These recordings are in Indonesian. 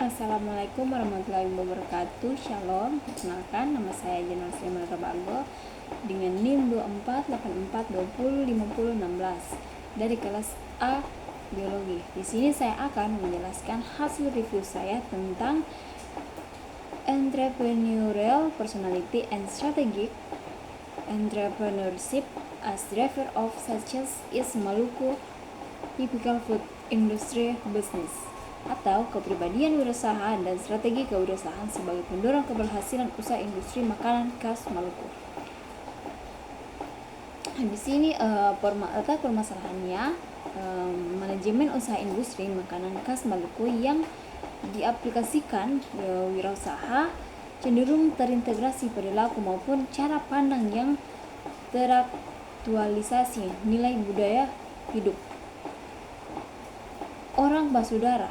Assalamualaikum warahmatullahi wabarakatuh. Shalom. Perkenalkan, nama saya Jenal Sriman Rabago dengan NIM 2484205016 dari kelas A Biologi. Di sini saya akan menjelaskan hasil review saya tentang Entrepreneurial Personality and Strategic Entrepreneurship as Driver of Success is Maluku Typical Food Industry Business, atau kepribadian wirausaha dan strategi kewirausahaan sebagai pendorong keberhasilan usaha industri makanan khas Maluku. Di sini letak permasalahannya, manajemen usaha industri makanan khas Maluku yang diaplikasikan wirausaha cenderung terintegrasi perilaku maupun cara pandang yang teraktualisasi nilai budaya hidup orang basudara.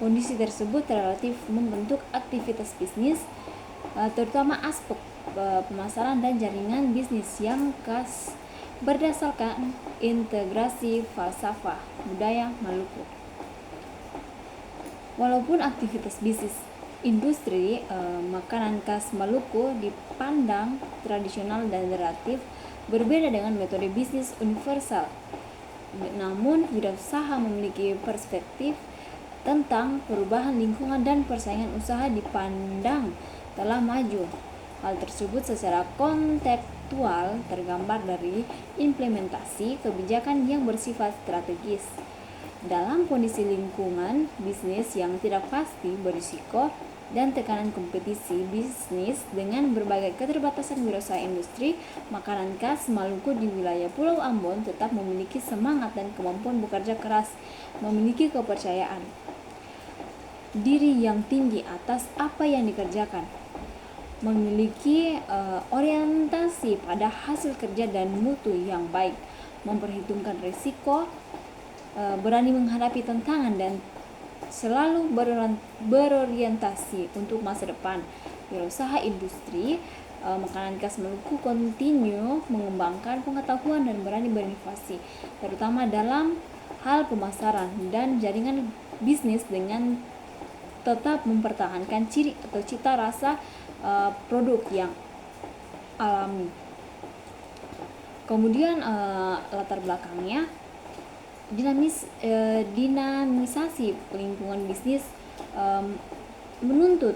Kondisi tersebut relatif membentuk aktivitas bisnis, terutama aspek pemasaran dan jaringan bisnis yang khas berdasarkan integrasi falsafah budaya Maluku. Walaupun aktivitas bisnis industri makanan khas Maluku dipandang tradisional dan relatif berbeda dengan metode bisnis universal, namun wirausaha memiliki perspektif tentang perubahan lingkungan dan persaingan usaha dipandang telah maju. Hal tersebut secara kontekstual tergambar dari implementasi kebijakan yang bersifat strategis. Dalam kondisi lingkungan bisnis yang tidak pasti, berisiko, dan tekanan kompetisi bisnis dengan berbagai keterbatasan wirausaha industri makanan khas Maluku di wilayah Pulau Ambon tetap memiliki semangat dan kemampuan bekerja keras, memiliki kepercayaan diri yang tinggi atas apa yang dikerjakan, memiliki orientasi pada hasil kerja dan mutu yang baik, memperhitungkan risiko, berani menghadapi tantangan, dan selalu berorientasi untuk masa depan. Wirausaha industri makanan khas Maluku kontinu mengembangkan pengetahuan dan berani berinovasi, terutama dalam hal pemasaran dan jaringan bisnis dengan tetap mempertahankan ciri atau cita rasa produk yang alami. Kemudian latar belakangnya, dinamisasi lingkungan bisnis menuntut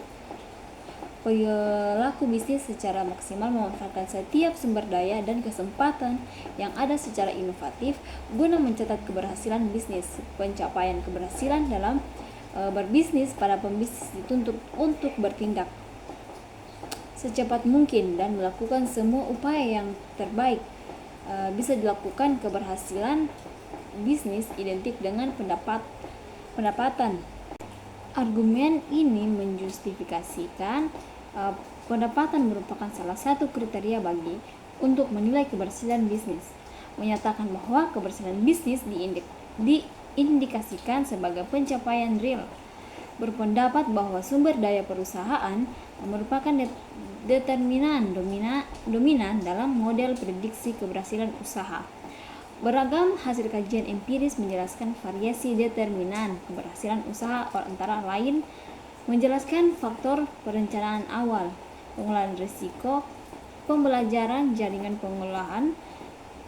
pelaku bisnis secara maksimal memanfaatkan setiap sumber daya dan kesempatan yang ada secara inovatif guna mencatat keberhasilan bisnis. Pencapaian keberhasilan dalam berbisnis, para pembisnis dituntut untuk bertindak secepat mungkin dan melakukan semua upaya yang terbaik bisa dilakukan. Keberhasilan bisnis identik dengan pendapatan. Argumen ini menjustifikasikan pendapatan merupakan salah satu kriteria bagi untuk menilai keberhasilan bisnis, menyatakan bahwa keberhasilan bisnis diindikasikan sebagai pencapaian real. Berpendapat bahwa sumber daya perusahaan merupakan determinan dominan dalam model prediksi keberhasilan usaha. Beragam hasil kajian empiris menjelaskan variasi determinan keberhasilan usaha, antara lain menjelaskan faktor perencanaan awal, pengelolaan risiko, pembelajaran jaringan pengolahan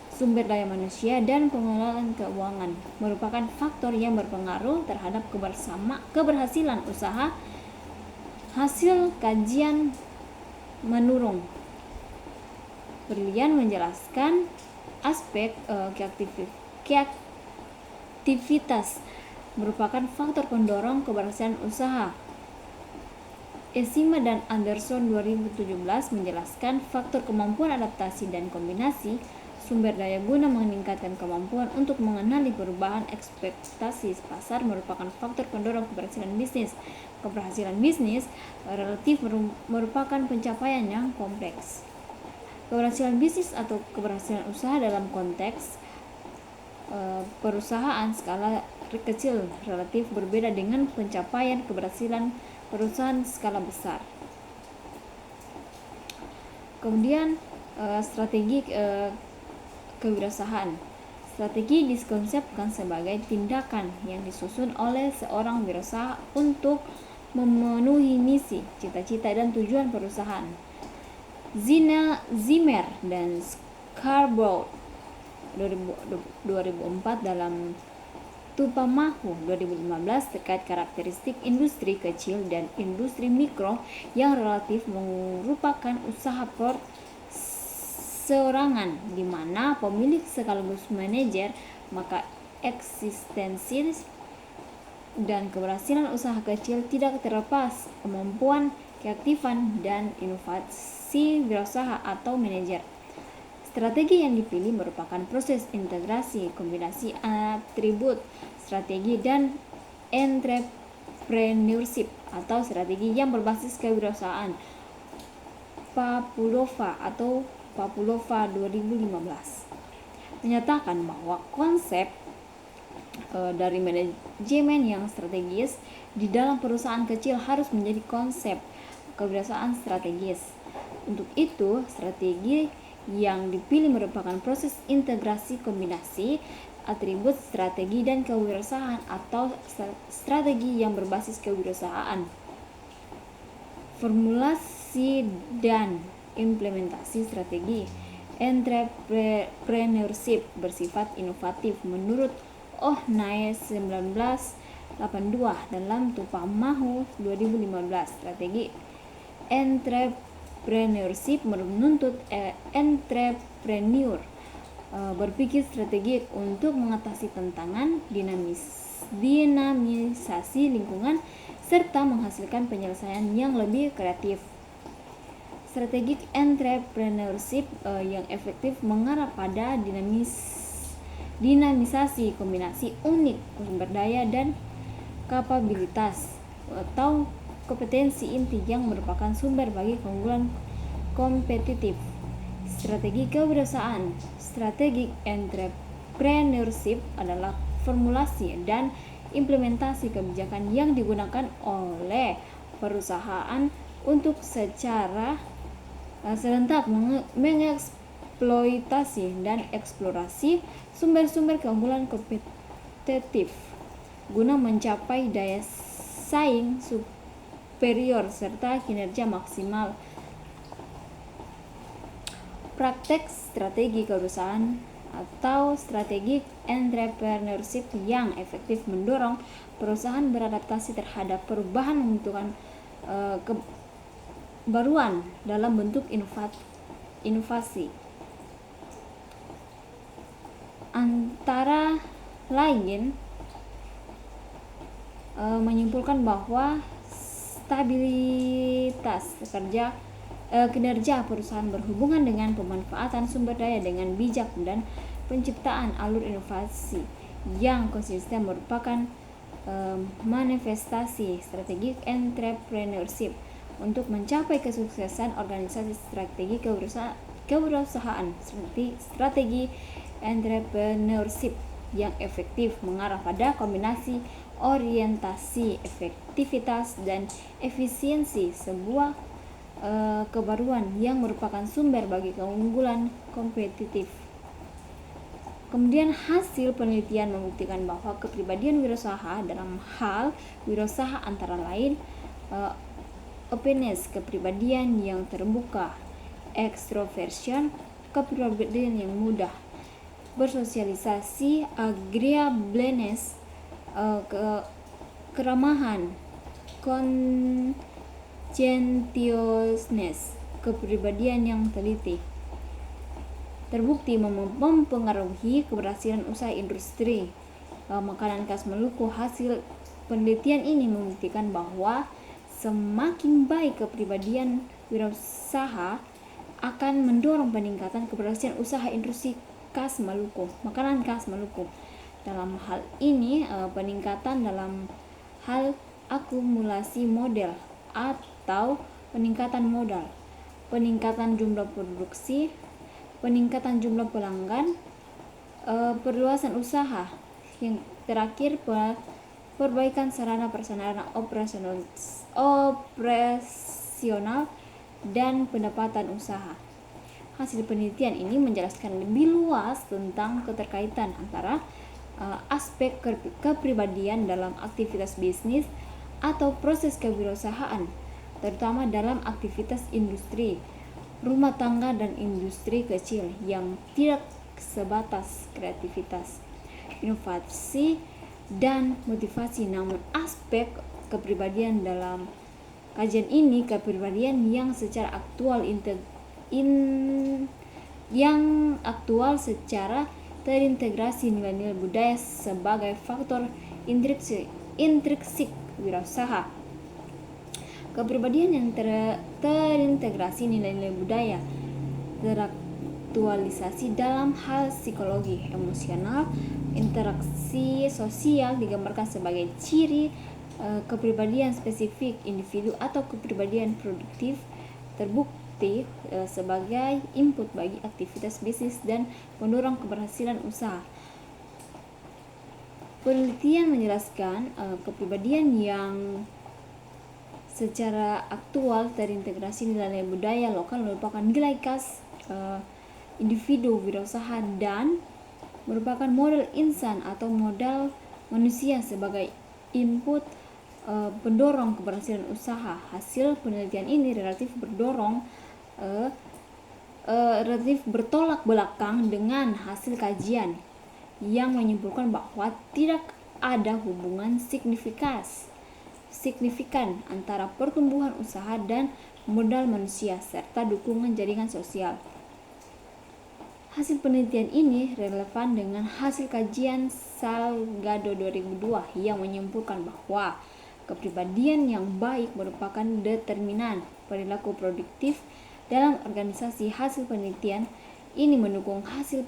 sumber daya manusia, dan pengelolaan keuangan merupakan faktor yang berpengaruh terhadap keberhasilan usaha. Hasil kajian menurun Brilian menjelaskan aspek kreativitas merupakan faktor pendorong keberhasilan usaha. Esima dan Anderson 2017 menjelaskan faktor kemampuan adaptasi dan kombinasi sumber daya guna meningkatkan kemampuan untuk mengenali perubahan ekspektasi pasar merupakan faktor pendorong keberhasilan bisnis. Keberhasilan bisnis relatif merupakan pencapaian yang kompleks. Keberhasilan bisnis atau keberhasilan usaha dalam konteks perusahaan skala kecil relatif berbeda dengan pencapaian keberhasilan perusahaan skala besar. Kemudian strategi kewirausahaan. Strategi dikonsepkan sebagai tindakan yang disusun oleh seorang wirausaha untuk memenuhi misi, cita-cita, dan tujuan perusahaan. Zimmer dan Scarborough 2004 dalam Tupamahu 2015 terkait karakteristik industri kecil dan industri mikro yang relatif merupakan usaha perseorangan di mana pemilik sekaligus manajer, maka eksistensi dan keberhasilan usaha kecil tidak terlepas kemampuan keaktifan dan inovasi wirausaha atau manajer. Strategi yang dipilih merupakan proses integrasi kombinasi atribut strategi dan entrepreneurship atau strategi yang berbasis kewirausahaan. Papulova 2015 menyatakan bahwa konsep dari manajemen yang strategis di dalam perusahaan kecil harus menjadi konsep kewirausahaan strategis. Untuk itu, strategi yang dipilih merupakan proses integrasi kombinasi atribut strategi dan kewirausahaan atau strategi yang berbasis kewirausahaan. Formulasi dan implementasi strategi entrepreneurship bersifat inovatif menurut Ohnay 1982 dalam Tupamahu 2015. Strategi entrepreneurship menuntut entrepreneur berpikir strategik untuk mengatasi tantangan, dinamisasi lingkungan, serta menghasilkan penyelesaian yang lebih kreatif. Strategic entrepreneurship yang efektif mengarah pada dinamisasi kombinasi unik sumber daya dan kapabilitas atau kompetensi inti yang merupakan sumber bagi keunggulan kompetitif. Strategi kewirausahaan. Strategic entrepreneurship adalah formulasi dan implementasi kebijakan yang digunakan oleh perusahaan untuk secara serentak mengeksploitasi dan eksplorasi sumber-sumber keunggulan kompetitif guna mencapai daya saing superior serta kinerja maksimal. Praktek strategi kewirausahaan atau strategi entrepreneurship yang efektif mendorong perusahaan beradaptasi terhadap perubahan, membutuhkan kebaruan dalam bentuk inovasi. Antara lain menyimpulkan bahwa stabilitas kinerja perusahaan berhubungan dengan pemanfaatan sumber daya dengan bijak dan penciptaan alur inovasi yang konsisten merupakan manifestasi strategi entrepreneurship untuk mencapai kesuksesan organisasi. Strategi kewirausahaan. Strategi entrepreneurship yang efektif mengarah pada kombinasi orientasi efektivitas dan efisiensi sebuah kebaruan yang merupakan sumber bagi keunggulan kompetitif. Kemudian hasil penelitian membuktikan bahwa kepribadian wirausaha dalam hal wirausaha antara lain openness, kepribadian yang terbuka, extroversion, kepribadian yang mudah bersosialisasi, agreeableness, keramahan, conscientiousness, kepribadian yang teliti, terbukti mempengaruhi keberhasilan usaha industri makanan khas Maluku. Hasil penelitian ini membuktikan bahwa semakin baik kepribadian wirausaha akan mendorong peningkatan keberhasilan usaha industri khas Maluku, makanan khas Maluku. Dalam hal ini peningkatan dalam hal akumulasi modal atau peningkatan modal, peningkatan jumlah produksi, peningkatan jumlah pelanggan, perluasan usaha, yang terakhir perbaikan sarana prasarana operasional dan pendapatan usaha. Hasil penelitian ini menjelaskan lebih luas tentang keterkaitan antara aspek kepribadian dalam aktivitas bisnis, atau proses kewirausahaan, terutama dalam aktivitas industri, rumah tangga dan industri kecil yang tidak sebatas kreativitas, inovasi, dan motivasi, namun aspek kepribadian dalam kajian ini kepribadian yang secara aktual secara terintegrasi nilai-nilai budaya sebagai faktor intrinsik wirausaha. Kepribadian yang terintegrasi nilai-nilai budaya teraktualisasi dalam hal psikologi, emosional, interaksi sosial digambarkan sebagai ciri kepribadian spesifik individu atau kepribadian produktif terbukti sebagai input bagi aktivitas bisnis dan mendorong keberhasilan usaha. Penelitian menjelaskan kepribadian yang secara aktual terintegrasi nilai budaya lokal merupakan nilai khas individu wirausaha dan merupakan modal insan atau modal manusia sebagai input pendorong keberhasilan usaha. Hasil penelitian ini relatif bertolak belakang dengan hasil kajian yang menyimpulkan bahwa tidak ada hubungan signifikan antara pertumbuhan usaha dan modal manusia serta dukungan jaringan sosial. Hasil penelitian ini relevan dengan hasil kajian Salgado 2002 yang menyimpulkan bahwa kepribadian yang baik merupakan determinan perilaku produktif dalam organisasi. Hasil penelitian ini mendukung hasil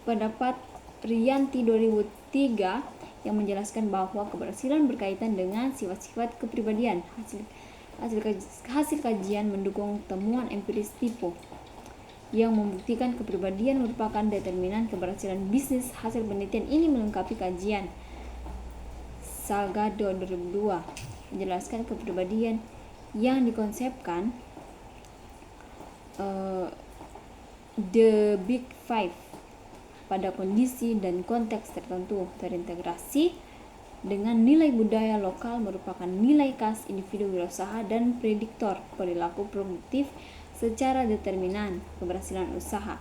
pendapat Rianti 2003 yang menjelaskan bahwa keberhasilan berkaitan dengan sifat-sifat kepribadian. Hasil kajian mendukung temuan empiris Tipo yang membuktikan kepribadian merupakan determinan keberhasilan bisnis. Hasil penelitian ini melengkapi kajian Salgado 2002 menjelaskan kepribadian yang dikonsepkan The Big Five pada kondisi dan konteks tertentu terintegrasi dengan nilai budaya lokal merupakan nilai khas individu wirausaha dan prediktor perilaku produktif secara determinan keberhasilan usaha.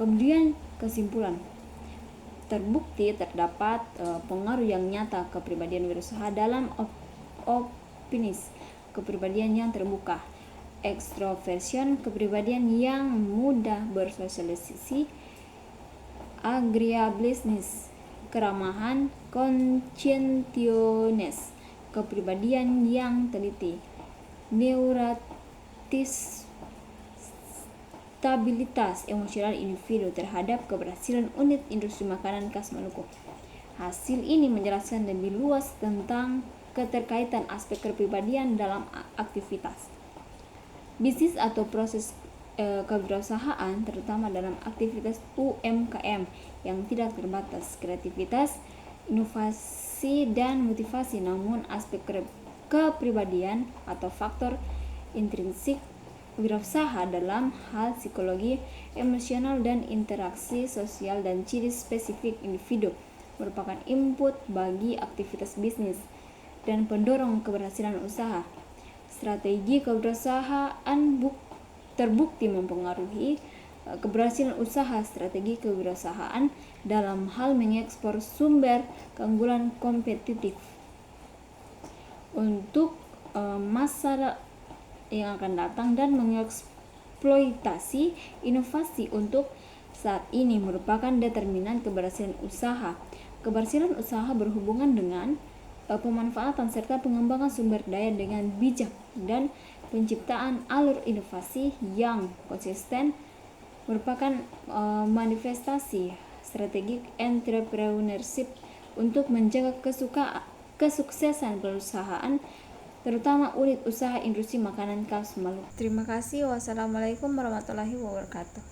Kemudian kesimpulan, terbukti terdapat pengaruh yang nyata kepribadian wirausaha dalam optimis, kepribadian yang terbuka, extroversion, kepribadian yang mudah bersosialisasi, agreeableness, keramahan, conscientiousness, kepribadian yang teliti, neurotis, stabilitas emosional individu terhadap keberhasilan unit industri makanan khas Maluku. Hasil ini menjelaskan lebih luas tentang keterkaitan aspek kepribadian dalam aktivitas bisnis atau proses kewirausahaan, terutama dalam aktivitas UMKM yang tidak terbatas kreativitas, inovasi, dan motivasi, namun aspek kepribadian atau faktor intrinsik wirausaha dalam hal psikologi, emosional, dan interaksi sosial dan ciri spesifik individu merupakan input bagi aktivitas bisnis dan pendorong keberhasilan usaha. Strategi kewirausahaan terbukti mempengaruhi keberhasilan usaha. Strategi kewirausahaan dalam hal mengekspor sumber keunggulan kompetitif untuk masa yang akan datang dan mengeksploitasi inovasi untuk saat ini merupakan determinan keberhasilan usaha. Keberhasilan usaha berhubungan dengan pemanfaatan serta pengembangan sumber daya dengan bijak dan penciptaan alur inovasi yang konsisten merupakan manifestasi strategi entrepreneurship untuk menjaga kesuksesan perusahaan, terutama unit usaha industri makanan khas Maluku. Terima kasih. Wassalamualaikum warahmatullahi wabarakatuh.